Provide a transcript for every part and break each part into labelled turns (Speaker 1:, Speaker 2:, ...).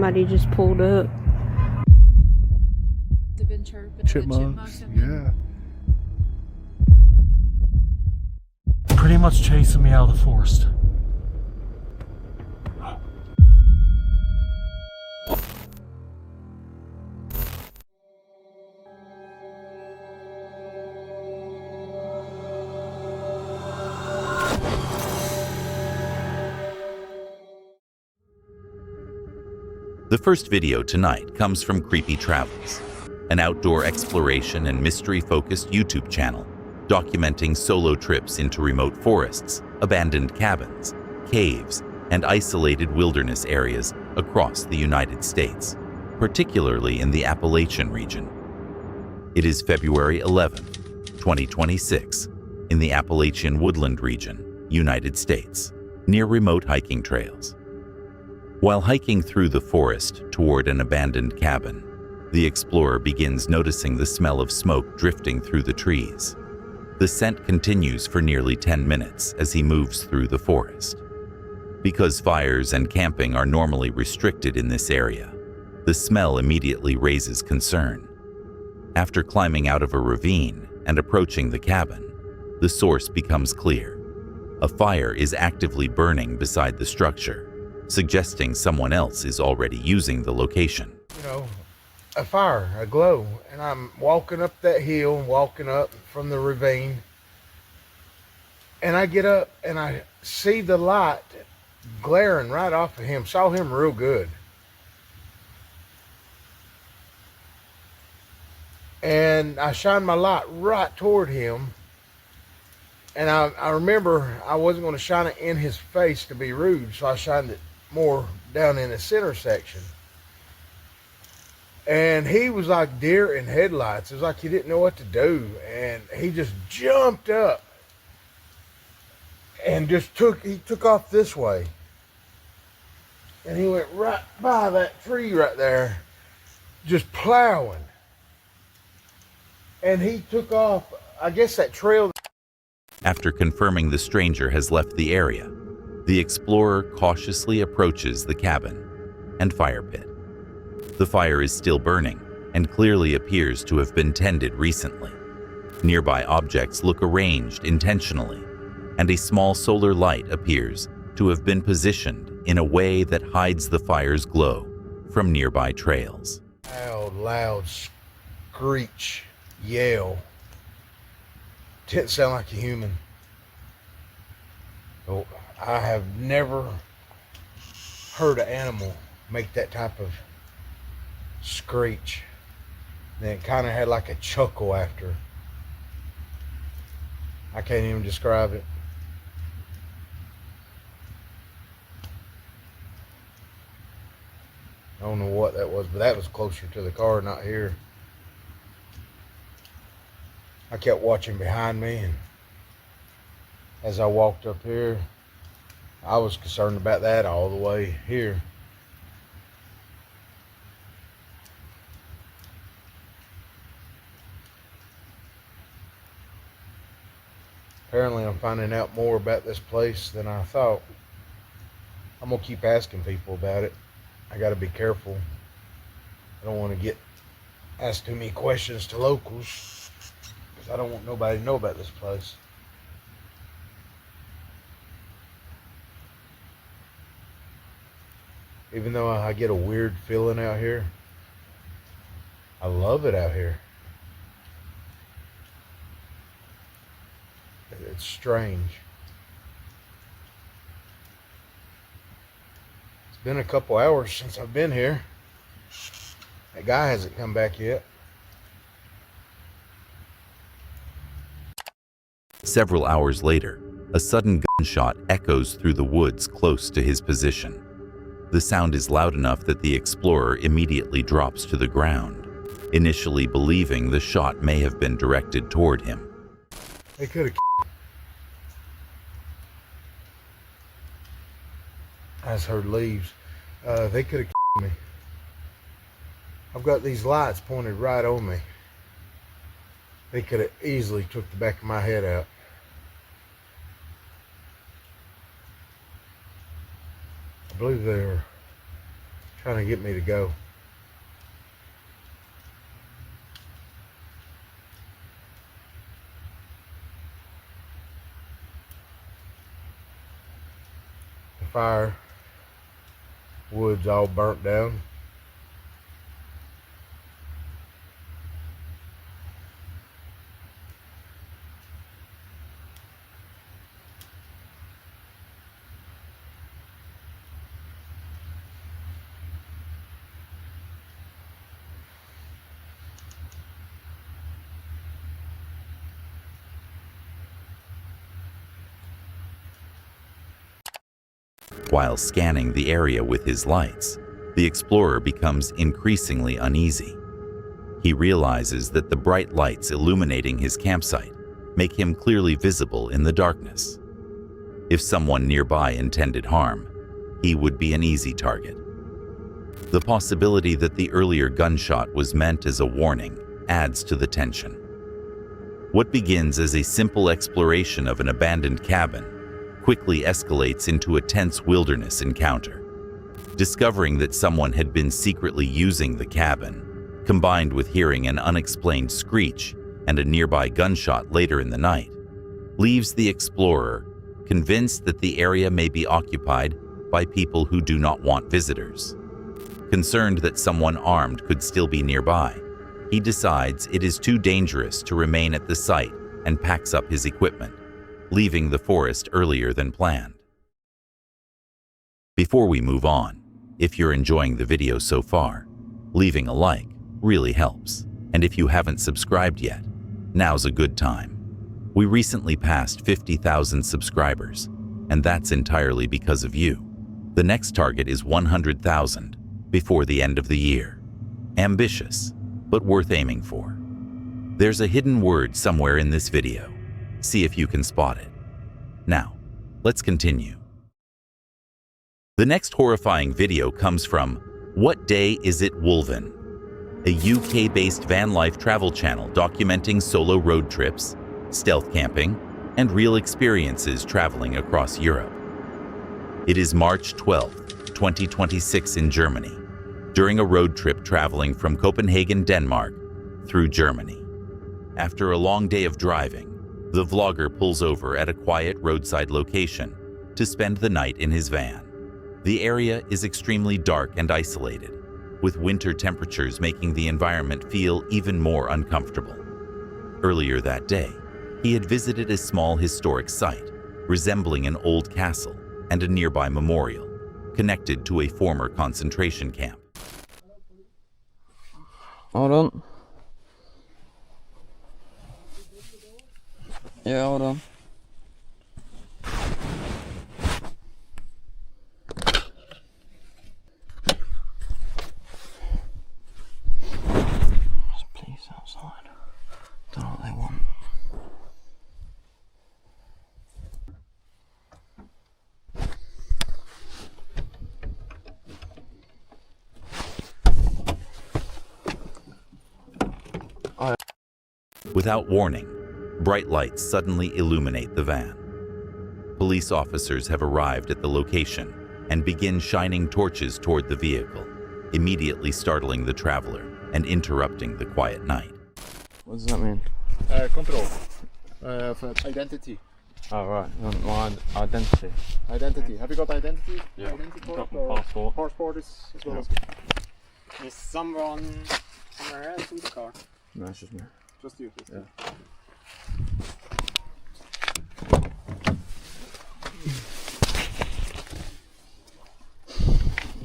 Speaker 1: somebody just pulled up.
Speaker 2: They've been chirping.
Speaker 3: Chipmunks, yeah.
Speaker 4: Pretty much chasing me out of the forest.
Speaker 5: The first video tonight comes from Creepy Travels, an outdoor exploration and mystery-focused YouTube channel documenting solo trips into remote forests, abandoned cabins, caves, and isolated wilderness areas across the United States, particularly in the Appalachian region. It is February 11th, 2026, in the Appalachian woodland region, United States, near remote hiking trails. While hiking through the forest toward an abandoned cabin, the explorer begins noticing the smell of smoke drifting through the trees. The scent continues for nearly 10 minutes as he moves through the forest. Because fires and camping are normally restricted in this area, the smell immediately raises concern. After climbing out of a ravine and approaching the cabin, the source becomes clear. A fire is actively burning beside the structure, suggesting someone else is already using the location.
Speaker 6: You know, a fire, a glow, and I'm walking up that hill, walking up from the ravine, and I get up and I see the light glaring right off of him. Saw him real good. And I shined my light right toward him, and I remember I wasn't going to shine it in his face to be rude, so I shined it more down in the center section. And he was like deer in headlights. It was like he didn't know what to do, and he just jumped up and just took off this way, and he went right by that tree right there, just plowing, and he took off. I guess that trail.
Speaker 5: After confirming the stranger has left the area, the explorer cautiously approaches the cabin and fire pit. The fire is still burning and clearly appears to have been tended recently. Nearby objects look arranged intentionally, and a small solar light appears to have been positioned in a way that hides the fire's glow from nearby trails.
Speaker 6: Loud screech, yell. Didn't sound like a human. Oh, I have never heard an animal make that type of screech. Then it kind of had like a chuckle after. I can't even describe it. I don't know what that was, but that was closer to the car, not here. I kept watching behind me, and as I walked up here, I was concerned about that all the way here. Apparently I'm finding out more about this place than I thought. I'm gonna keep asking people about it. I gotta be careful. I don't want to get asked too many questions to locals, because I don't want nobody to know about this place. Even though I get a weird feeling out here, I love it out here. It's strange. It's been a couple hours since I've been here. That guy hasn't come back yet.
Speaker 5: Several hours later, a sudden gunshot echoes through the woods close to his position. The sound is loud enough that the explorer immediately drops to the ground, initially believing the shot may have been directed toward him.
Speaker 6: They could have. I just heard leaves. They could have me. I've got these lights pointed right on me. They could have easily took the back of my head out. I believe they were trying to get me to go. The fire, wood's all burnt down.
Speaker 5: While scanning the area with his lights, the explorer becomes increasingly uneasy. He realizes that the bright lights illuminating his campsite make him clearly visible in the darkness. If someone nearby intended harm, he would be an easy target. The possibility that the earlier gunshot was meant as a warning adds to the tension. What begins as a simple exploration of an abandoned cabin quickly escalates into a tense wilderness encounter. Discovering that someone had been secretly using the cabin, combined with hearing an unexplained screech and a nearby gunshot later in the night, leaves the explorer convinced that the area may be occupied by people who do not want visitors. Concerned that someone armed could still be nearby, he decides it is too dangerous to remain at the site and packs up his equipment, leaving the forest earlier than planned. Before we move on, if you're enjoying the video so far, leaving a like really helps. And if you haven't subscribed yet, now's a good time. We recently passed 50,000 subscribers, and that's entirely because of you. The next target is 100,000 before the end of the year. Ambitious, but worth aiming for. There's a hidden word somewhere in this video. See if you can spot it. Now, let's continue. The next horrifying video comes from What Day Is It Wolven, a UK-based van life travel channel documenting solo road trips, stealth camping, and real experiences traveling across Europe. It is March 12, 2026 in Germany, during a road trip traveling from Copenhagen, Denmark, through Germany. After a long day of driving, the vlogger pulls over at a quiet roadside location to spend the night in his van. The area is extremely dark and isolated, with winter temperatures making the environment feel even more uncomfortable. Earlier that day, he had visited a small historic site resembling an old castle and a nearby memorial connected to a former concentration camp.
Speaker 1: Hold on. Yeah, hold on. There's police outside. Don't know what they want.
Speaker 5: Without warning, bright lights suddenly illuminate the van. Police officers have arrived at the location and begin shining torches toward the vehicle, immediately startling the traveler and interrupting the quiet night.
Speaker 1: What does that mean?
Speaker 2: Control. For identity.
Speaker 1: Oh, right. My identity.
Speaker 2: Identity. Have you got identity?
Speaker 1: Yeah.
Speaker 2: Identity
Speaker 1: Got
Speaker 2: card
Speaker 1: my passport.
Speaker 2: Passport is as well
Speaker 1: Yeah.
Speaker 2: as. Is someone somewhere else in the car?
Speaker 1: No, it's just me.
Speaker 2: Just you.
Speaker 1: Yeah.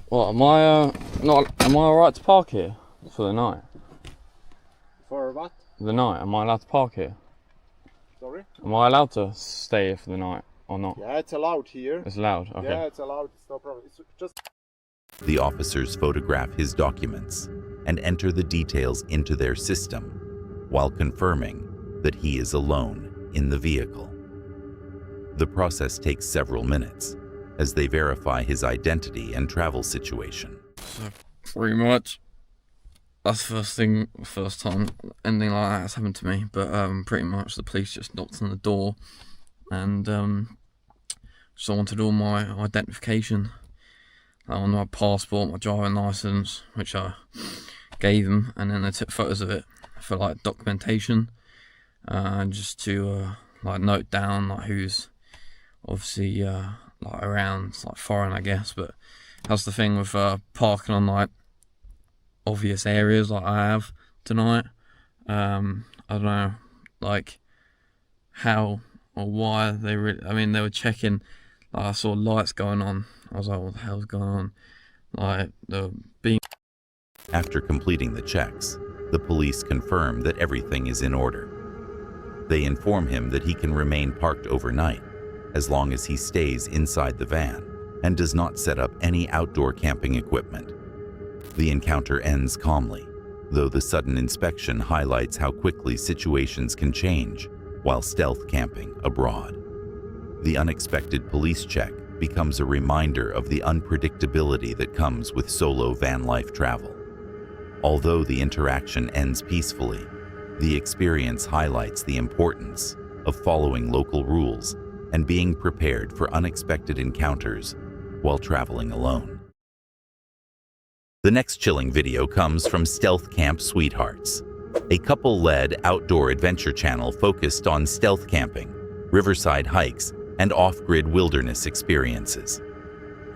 Speaker 1: What, am I alright to park here for the night?
Speaker 2: For what?
Speaker 1: The night, am I allowed to park here?
Speaker 2: Sorry?
Speaker 1: Am I allowed to stay here for the night or not?
Speaker 2: Yeah, it's allowed here.
Speaker 1: It's allowed, okay.
Speaker 2: Yeah, it's allowed. It's no problem. It's just.
Speaker 5: The officers photograph his documents and enter the details into their system, while confirming that he is alone in the vehicle. The process takes several minutes as they verify his identity and travel situation.
Speaker 1: So, pretty much, that's the first time anything like that has happened to me, but pretty much the police just knocked on the door and just wanted all my identification. on my passport, my driving license, which I gave them, and then they took photos of it for like documentation, just to like note down like who's obviously like around, like foreign, I guess. But that's the thing with parking on like obvious areas like I have tonight. I don't know, like how or why they really. I mean, they were checking. Like, I saw lights going on. I was like, what the hell's going on? Like the beam.
Speaker 5: After completing the checks, the police confirm that everything is in order. They inform him that he can remain parked overnight as long as he stays inside the van and does not set up any outdoor camping equipment. The encounter ends calmly, though the sudden inspection highlights how quickly situations can change while stealth camping abroad. The unexpected police check becomes a reminder of the unpredictability that comes with solo van life travel. Although the interaction ends peacefully, the experience highlights the importance of following local rules and being prepared for unexpected encounters while traveling alone. The next chilling video comes from Stealth Camp Sweethearts, a couple-led outdoor adventure channel focused on stealth camping, riverside hikes, and off-grid wilderness experiences.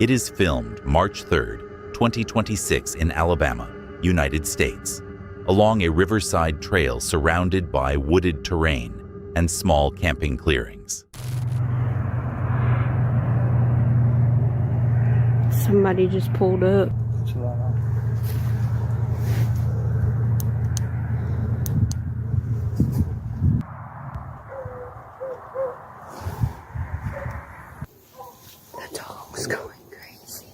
Speaker 5: It is filmed March 3rd, 2026 in Alabama, United States, along a riverside trail surrounded by wooded terrain and small camping clearings.
Speaker 3: Somebody just pulled up. The dog's going crazy,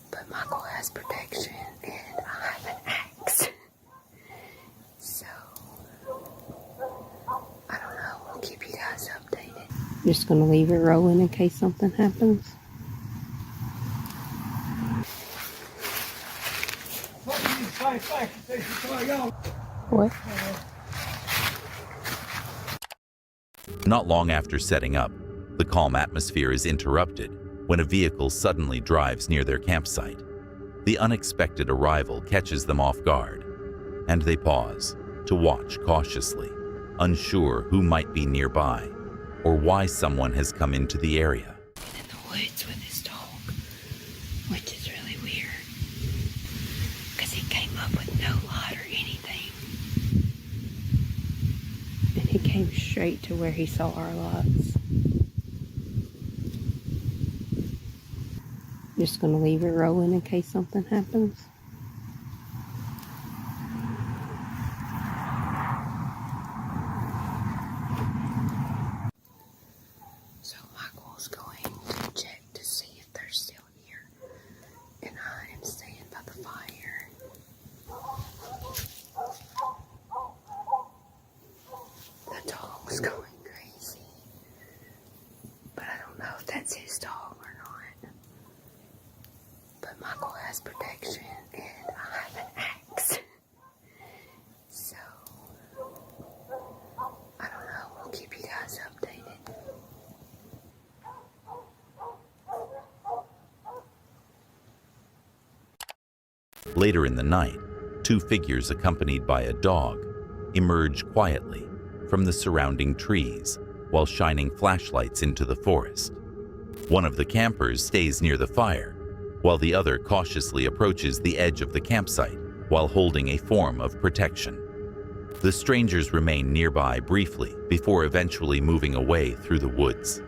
Speaker 3: but Michael has protection and I have an axe. So, I don't know, we'll keep you guys updated. Just gonna leave it rolling in case something happens. What?
Speaker 5: Not long after setting up, the calm atmosphere is interrupted when a vehicle suddenly drives near their campsite. The unexpected arrival catches them off guard, and they pause to watch cautiously, unsure who might be nearby or why someone has come into the area.
Speaker 3: In the woods with his dog, which is really weird, because he came up with no light or anything. And he came straight to where he saw our lights. Just gonna leave it rolling in case something happens. So Michael's going to check to see if they're still here. And I am staying by the fire. The dog's going crazy. But I don't know if that's his dog or not. But Michael has protection and I have an axe. So, I don't know, we'll keep you guys updated.
Speaker 5: Later in the night, two figures accompanied by a dog emerge quietly from the surrounding trees while shining flashlights into the forest. One of the campers stays near the fire, while the other cautiously approaches the edge of the campsite while holding a form of protection. The strangers remain nearby briefly before eventually moving away through the woods.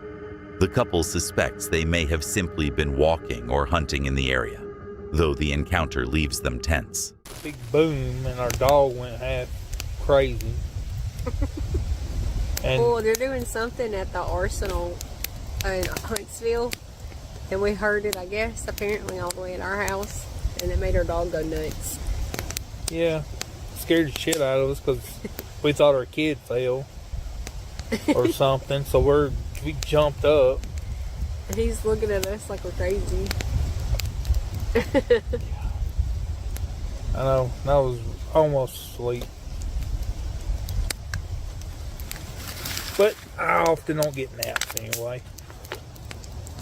Speaker 5: The couple suspects they may have simply been walking or hunting in the area, though the encounter leaves them tense.
Speaker 7: Big boom, and our dog went half crazy. And
Speaker 3: Oh, they're doing something at the Arsenal in Huntsville. And we heard it, I guess, apparently all the way at our house. And it made our dog go nuts.
Speaker 7: yeah, scared the shit out of us because we thought our kid fell or something. So we jumped up.
Speaker 3: And he's looking at us like we're crazy.
Speaker 7: I know, I was almost asleep. But I often don't get naps anyway.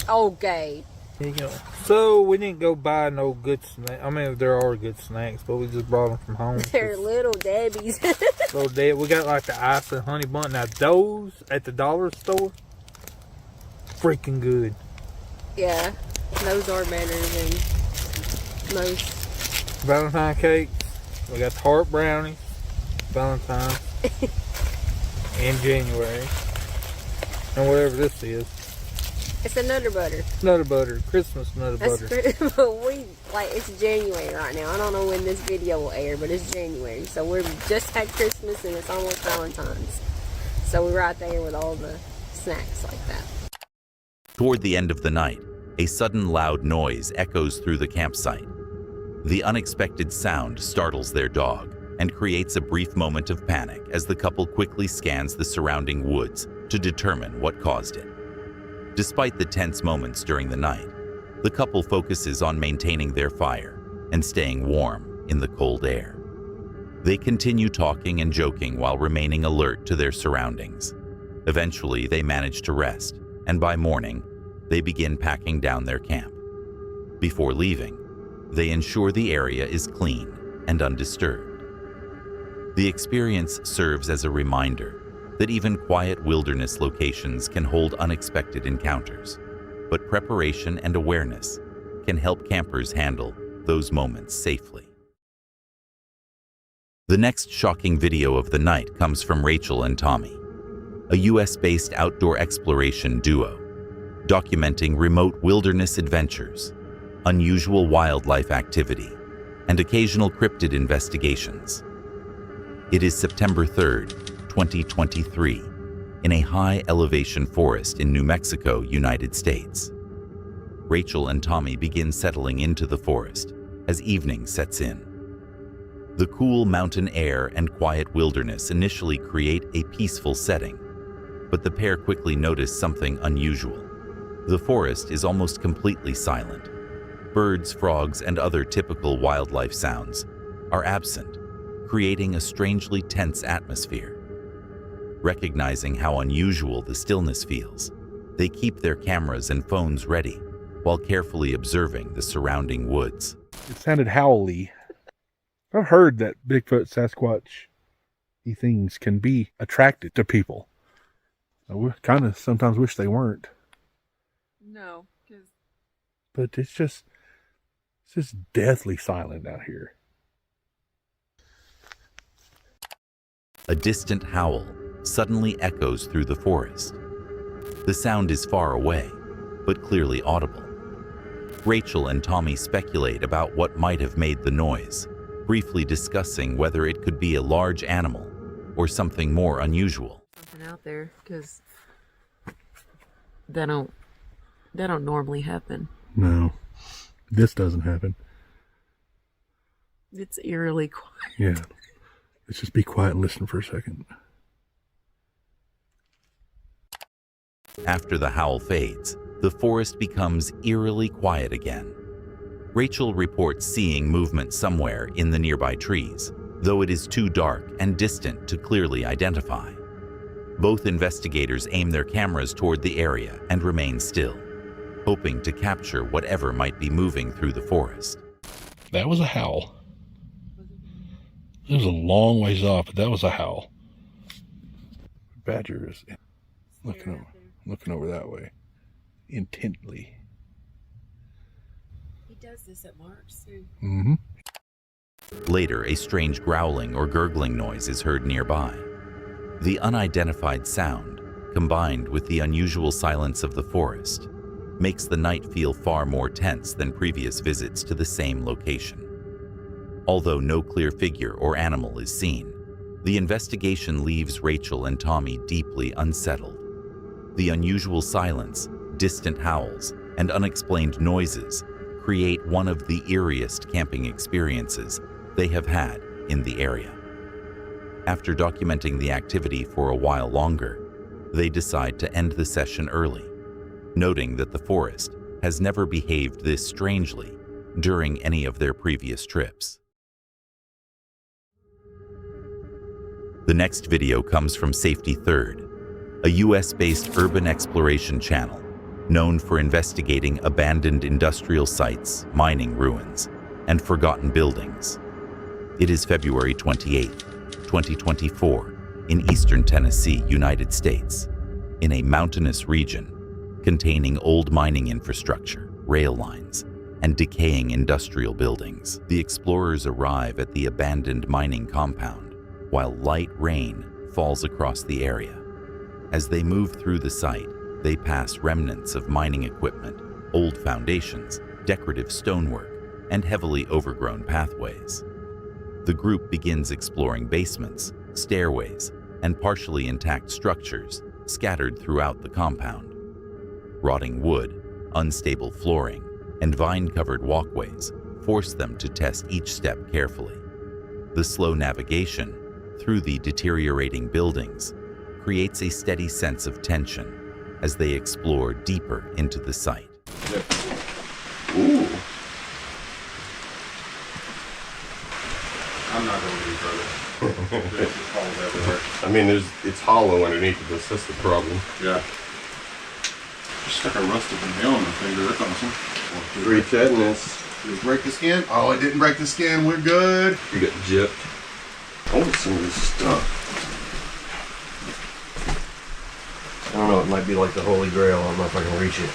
Speaker 3: Okay.
Speaker 7: Here you go. So we didn't go buy no good snacks. I mean, there are good snacks, but we just brought them from home.
Speaker 3: They're little Debbie's.
Speaker 7: Little Deb, we got like the ice and honey bun. Now those at the dollar store, freaking good.
Speaker 3: Yeah, those are better than most.
Speaker 7: Valentine cakes. We got tart brownies. Valentine's. In January. And whatever this is.
Speaker 3: It's a Nutter Butter.
Speaker 7: Nutter butter. Christmas Nutter butter.
Speaker 3: It's January right now. I don't know when this video will air, but it's January. So we've just had Christmas and it's almost Valentine's. So we're right there with all the snacks like that.
Speaker 5: Toward the end of the night, a sudden loud noise echoes through the campsite. The unexpected sound startles their dog and creates a brief moment of panic as the couple quickly scans the surrounding woods to determine what caused it. Despite the tense moments during the night, the couple focuses on maintaining their fire and staying warm in the cold air. They continue talking and joking while remaining alert to their surroundings. Eventually, they manage to rest, and by morning, they begin packing down their camp. Before leaving, they ensure the area is clean and undisturbed. The experience serves as a reminder that even quiet wilderness locations can hold unexpected encounters, but preparation and awareness can help campers handle those moments safely. The next shocking video of the night comes from Rachel and Tommy, a US-based outdoor exploration duo, documenting remote wilderness adventures, unusual wildlife activity, and occasional cryptid investigations. It is September 3rd, 2023, in a high-elevation forest in New Mexico, United States. Rachel and Tommy begin settling into the forest as evening sets in. The cool mountain air and quiet wilderness initially create a peaceful setting, but the pair quickly notice something unusual. The forest is almost completely silent. Birds, frogs, and other typical wildlife sounds are absent, creating a strangely tense atmosphere. Recognizing how unusual the stillness feels, they keep their cameras and phones ready while carefully observing the surrounding woods.
Speaker 8: It sounded howly. I've heard that Bigfoot, Sasquatch, these things can be attracted to people. I kind of sometimes wish they weren't.
Speaker 9: No, because...
Speaker 8: But it's just deathly silent out here.
Speaker 5: A distant howl suddenly echoes through the forest. The sound is far away, but clearly audible. Rachel and Tommy speculate about what might have made the noise, briefly discussing whether it could be a large animal or something more unusual.
Speaker 9: Something out there, because that don't normally happen.
Speaker 8: No, this doesn't happen.
Speaker 9: It's eerily quiet.
Speaker 8: Yeah. Let's just be quiet and listen for a second.
Speaker 5: After the howl fades, the forest becomes eerily quiet again. Rachel reports seeing movement somewhere in the nearby trees, though it is too dark and distant to clearly identify. Both investigators aim their cameras toward the area and remain still, hoping to capture whatever might be moving through the forest.
Speaker 8: That was a howl. It was a long ways off, but that was a howl. Badger is looking over that way intently.
Speaker 9: He does this at marks too.
Speaker 8: Mm-hmm.
Speaker 5: Later, a strange growling or gurgling noise is heard nearby. The unidentified sound, combined with the unusual silence of the forest, makes the night feel far more tense than previous visits to the same location. Although no clear figure or animal is seen, the investigation leaves Rachel and Tommy deeply unsettled. The unusual silence, distant howls, and unexplained noises create one of the eeriest camping experiences they have had in the area. After documenting the activity for a while longer, they decide to end the session early, noting that the forest has never behaved this strangely during any of their previous trips. The next video comes from Safety Third, a US-based urban exploration channel known for investigating abandoned industrial sites, mining ruins, and forgotten buildings. It is February 28, 2024, in eastern Tennessee, United States, in a mountainous region containing old mining infrastructure, rail lines, and decaying industrial buildings. The explorers arrive at the abandoned mining compound while light rain falls across the area. As they move through the site, they pass remnants of mining equipment, old foundations, decorative stonework, and heavily overgrown pathways. The group begins exploring basements, stairways, and partially intact structures scattered throughout the compound. Rotting wood, unstable flooring, and vine-covered walkways force them to test each step carefully. The slow navigation through the deteriorating buildings creates a steady sense of tension as they explore deeper into the site.
Speaker 10: Ooh. I'm not going any further. There's holes everywhere.
Speaker 11: I mean, it's hollow underneath of this. That's the problem.
Speaker 10: Yeah. Just stuck a rusted nail in my finger. That's awesome.
Speaker 11: Reach that and this.
Speaker 10: Did it break the skin? Oh, it didn't break the skin. We're good.
Speaker 11: You got gypped. I want some of this stuff. I don't know. It might be like the Holy Grail. I don't know if I can reach it.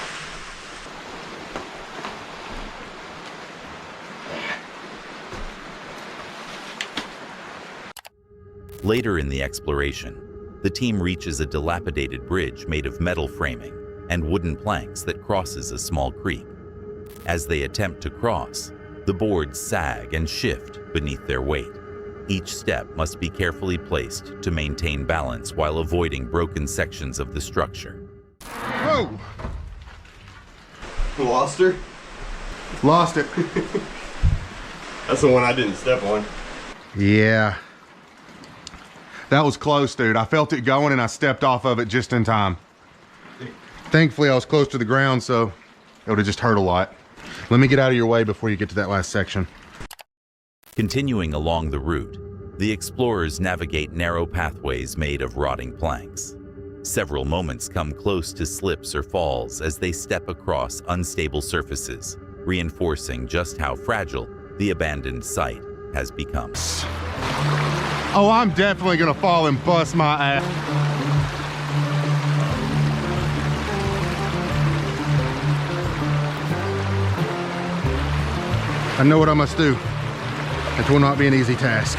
Speaker 5: Later in the exploration, the team reaches a dilapidated bridge made of metal framing and wooden planks that crosses a small creek. As they attempt to cross, the boards sag and shift beneath their weight. Each step must be carefully placed to maintain balance while avoiding broken sections of the structure.
Speaker 10: Whoa!
Speaker 11: Lost her?
Speaker 10: Lost it.
Speaker 11: That's the one I didn't step on.
Speaker 10: Yeah. That was close, dude. I felt it going and I stepped off of it just in time. Thankfully, I was close to the ground, so it would have just hurt a lot. Let me get out of your way before you get to that last section.
Speaker 5: Continuing along the route, the explorers navigate narrow pathways made of rotting planks. Several moments come close to slips or falls as they step across unstable surfaces, reinforcing just how fragile the abandoned site has become.
Speaker 10: Oh, I'm definitely gonna fall and bust my ass. I know what I must do. It will not be an easy task.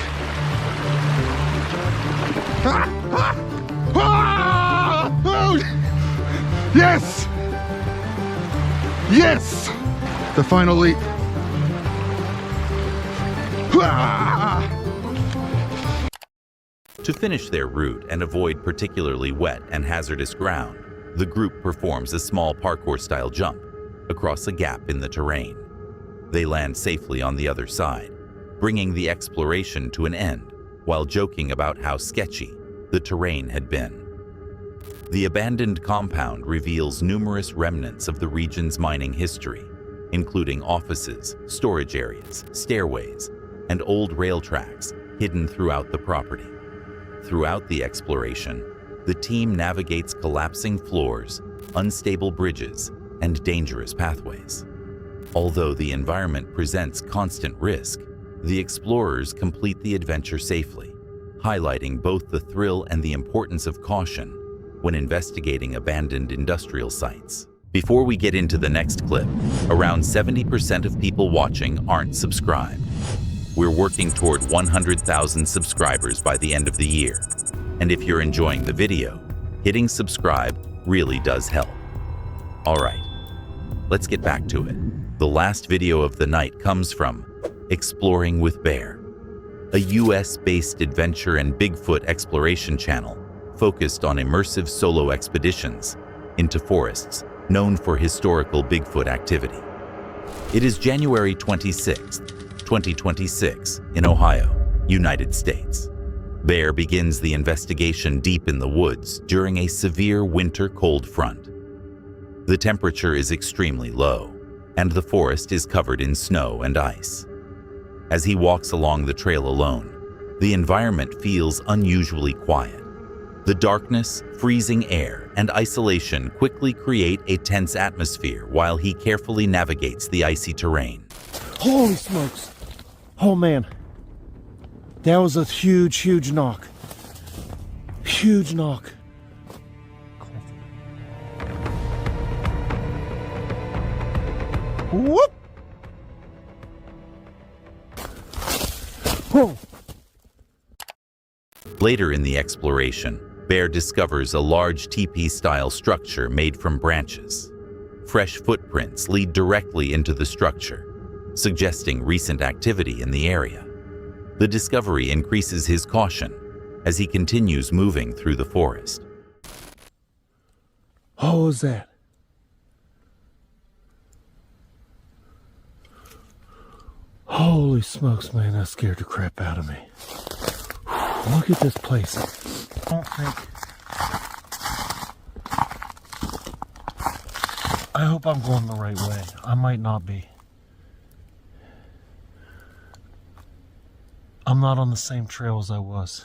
Speaker 10: Ah! Ah! Ah! Oh! Yes! Yes! The final leap. Ah!
Speaker 5: To finish their route and avoid particularly wet and hazardous ground, the group performs a small parkour-style jump across a gap in the terrain. They land safely on the other side, bringing the exploration to an end while joking about how sketchy the terrain had been. The abandoned compound reveals numerous remnants of the region's mining history, including offices, storage areas, stairways, and old rail tracks hidden throughout the property. Throughout the exploration, the team navigates collapsing floors, unstable bridges, and dangerous pathways. Although the environment presents constant risk, the explorers complete the adventure safely, highlighting both the thrill and the importance of caution when investigating abandoned industrial sites. Before we get into the next clip, around 70% of people watching aren't subscribed. We're working toward 100,000 subscribers by the end of the year. And if you're enjoying the video, hitting subscribe really does help. All right, let's get back to it. The last video of the night comes from Exploring with Bear, a US-based adventure and Bigfoot exploration channel focused on immersive solo expeditions into forests known for historical Bigfoot activity. It is January 26th, 2026 in Ohio, United States. Bear begins the investigation deep in the woods during a severe winter cold front. The temperature is extremely low, and the forest is covered in snow and ice. As he walks along the trail alone, the environment feels unusually quiet. The darkness, freezing air, and isolation quickly create a tense atmosphere while he carefully navigates the icy terrain.
Speaker 4: Holy smokes. Oh man. That was a huge, huge knock. Huge knock. Whoop! Whoa!
Speaker 5: Later in the exploration, Bear discovers a large teepee-style structure made from branches. Fresh footprints lead directly into the structure, suggesting recent activity in the area. The discovery increases his caution as he continues moving through the forest.
Speaker 4: What was that? Holy smokes, man, that scared the crap out of me. Look at this place. I don't think... I hope I'm going the right way. I might not be. I'm not on the same trail as I was.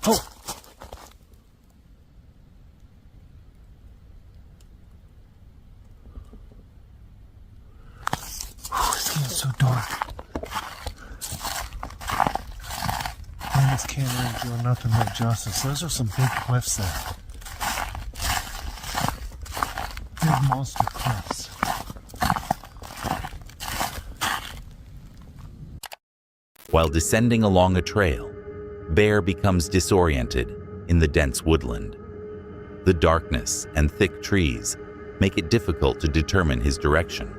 Speaker 4: Oh! It's getting so dark. Man, this camera ain't doing nothing but justice. Those are some big cliffs there. Big monster cliffs.
Speaker 5: While descending along a trail, Bear becomes disoriented in the dense woodland. The darkness and thick trees make it difficult to determine his direction,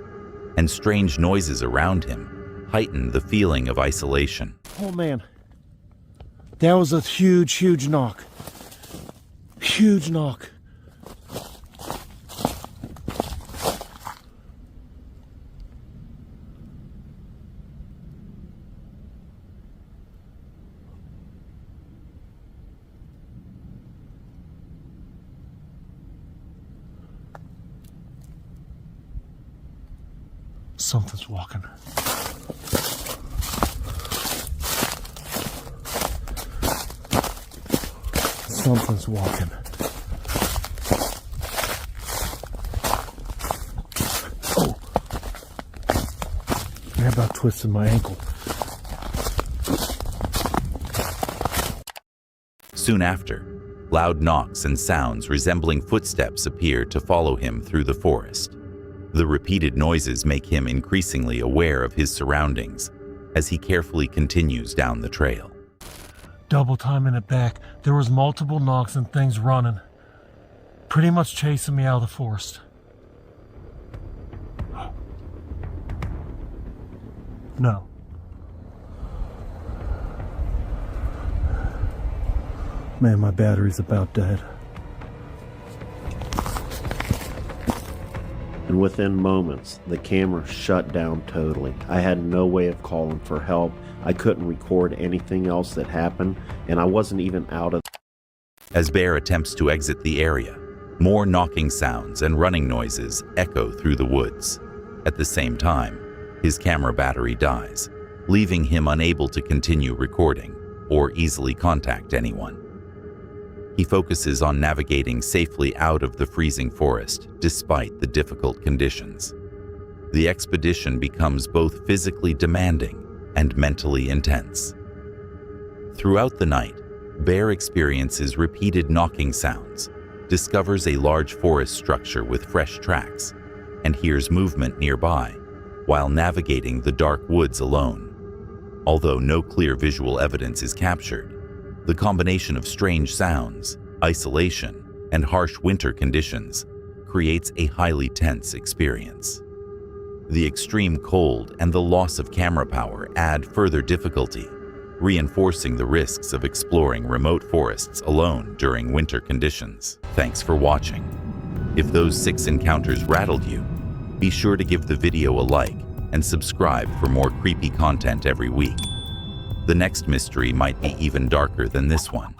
Speaker 5: and strange noises around him heighten the feeling of isolation.
Speaker 4: Oh man, that was a huge, huge knock. Huge knock. Something's walking. Something's walking. Oh! I about twisted my ankle.
Speaker 5: Soon after, loud knocks and sounds resembling footsteps appear to follow him through the forest. The repeated noises make him increasingly aware of his surroundings as he carefully continues down the trail.
Speaker 4: Double timing it back. There was multiple knocks and things running. Pretty much chasing me out of the forest. No. Man, my battery's about dead.
Speaker 12: And within moments, the camera shut down totally. I had no way of calling for help. I couldn't record anything else that happened, and I wasn't even out of...
Speaker 5: As Bear attempts to exit the area, more knocking sounds and running noises echo through the woods. At the same time, his camera battery dies, leaving him unable to continue recording or easily contact anyone. He focuses on navigating safely out of the freezing forest despite the difficult conditions. The expedition becomes both physically demanding and mentally intense. Throughout the night, Bear experiences repeated knocking sounds, discovers a large forest structure with fresh tracks, and hears movement nearby while navigating the dark woods alone. Although no clear visual evidence is captured, the combination of strange sounds, isolation, and harsh winter conditions creates a highly tense experience. The extreme cold and the loss of camera power add further difficulty, reinforcing the risks of exploring remote forests alone during winter conditions. Thanks for watching. If those 6 encounters rattled you, be sure to give the video a like and subscribe for more creepy content every week. The next mystery might be even darker than this one.